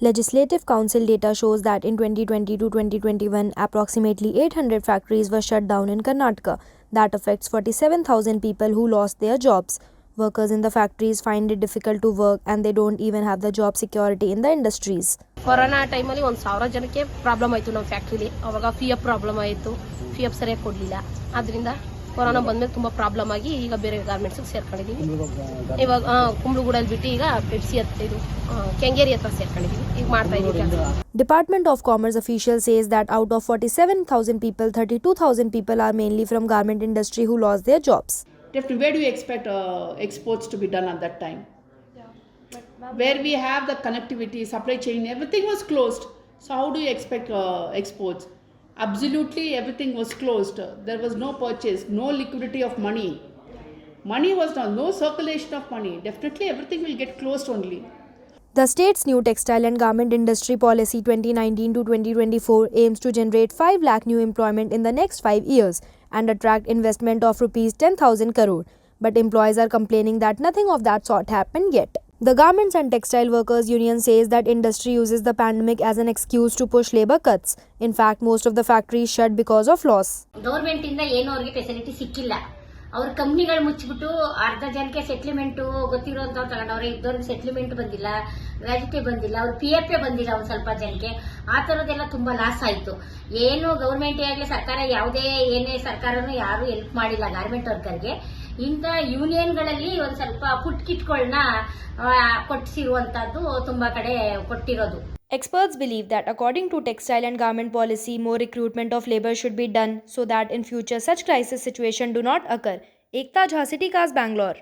Legislative Council data shows that in 2020 to 2021, approximately 800 factories were shut down in Karnataka. That affects 47,000 people who lost their jobs. Workers in the factories find it difficult to work and they don't even have the job security in the industries. Corona ಟೈಮಲ್ಲಿ 1,000 ಜನಕ್ಕೆ problem ಆಯಿತು ನಮ್ಮ ಫ್ಯಾಕ್ಟ್ರಿಲಿ. ಅವಾಗ FF problem ಆಯಿತು, FF ಸರಿಯಾಗಿ ಕೊಡಲಿಲ್ಲ. ಅದರಿಂದ corona ಬಂದಮೇಲೆ ತುಂಬ ಪ್ರಾಬ್ಲಮ್ ಆಗಿ ಈಗ ಬೇರೆ ಗಾರ್ಮೆಂಟ್ಸ್ಗೆ ಸೇರ್ಕೊಂಡಿದ್ದೀವಿ. ಇವಾಗ ಕುಂಬ್ಳಗೂಡಲ್ಲಿ ಬಿಟ್ಟು ಈಗ ಪೆಪ್ಸಿ ಇದು ಕೆಂಗೇರಿ ಹತ್ರ ಸೇರ್ಕೊಂಡಿದ್ದೀವಿ. ಈಗ ಮಾಡ್ತಾ ಇದ್ದೀವಿ. Department of Commerce official says that out of 47,000 people, 32,000 people are mainly from garment industry who lost their jobs. Definitely, where do you expect exports to be done at that time? Where we have the connectivity, supply chain, everything was closed. So how do you expect exports? Absolutely everything was closed. There was no purchase, no liquidity of money. Money was not, no circulation of money. Definitely everything will get closed only. The state's new textile and garment industry policy 2019 to 2024 aims to generate 5 lakh new employment in the next 5 years and attract investment of rupees 10,000 crore. But employees are complaining that nothing of that sort happened yet. The Garments and Textile Workers Union says that industry uses the pandemic as an excuse to push labor cuts. In fact, most of the factories shut because of loss. Government ಇಂದ ಏನು ಅವರಿಗೆ facility ಸಿಕ್ಕಿಲ್ಲ. ಅವ್ರ ಕಂಪ್ನಿಗಳು ಮುಚ್ಚಿಬಿಟ್ಟು ಅರ್ಧ ಜನಕ್ಕೆ settlement ಗೊತ್ತಿರೋಂಥವ್ರು ತಗೊಂಡವ್ರೆ. ಇದ್ದವ್ರಿಗೆ ಸೆಟ್ಲ್ಮೆಂಟ್ ಬಂದಿಲ್ಲ, ಗ್ರಾಜ್ಯುಟಿ ಬಂದಿಲ್ಲ, ಅವ್ರ PF ಬಂದಿಲ್ಲ ಒಂದು ಸ್ವಲ್ಪ ಜನಕ್ಕೆ. ಆ ಥರದ್ದೆಲ್ಲ ತುಂಬಾ ಲಾಸ್ ಆಯಿತು. ಏನು ಗವರ್ಮೆಂಟ್ ಆಗಲಿ ಸರ್ಕಾರ ಯಾವುದೇ ಏನೇ ಸರ್ಕಾರನೂ ಯಾರು ಹೆಲ್ಪ್ ಮಾಡಿಲ್ಲ ಗಾರ್ಮೆಂಟ್ ವರ್ಕರ್ಗೆ. ಇಂಥ ಯೂನಿಯನ್ಗಳಲ್ಲಿ ಒಂದು ಸ್ವಲ್ಪ ಫುಡ್ ಕಿಟ್ಗಳನ್ನ ಕೊಟ್ಟಿರುವಂತದ್ದು ತುಂಬಾ ಕಡೆ ಕೊಟ್ಟಿರೋದು. Experts believe that according to textile and garment policy, more recruitment of labor should be done so that in future such crisis situation do not occur. Ekta Jha, City Cast, Bangalore.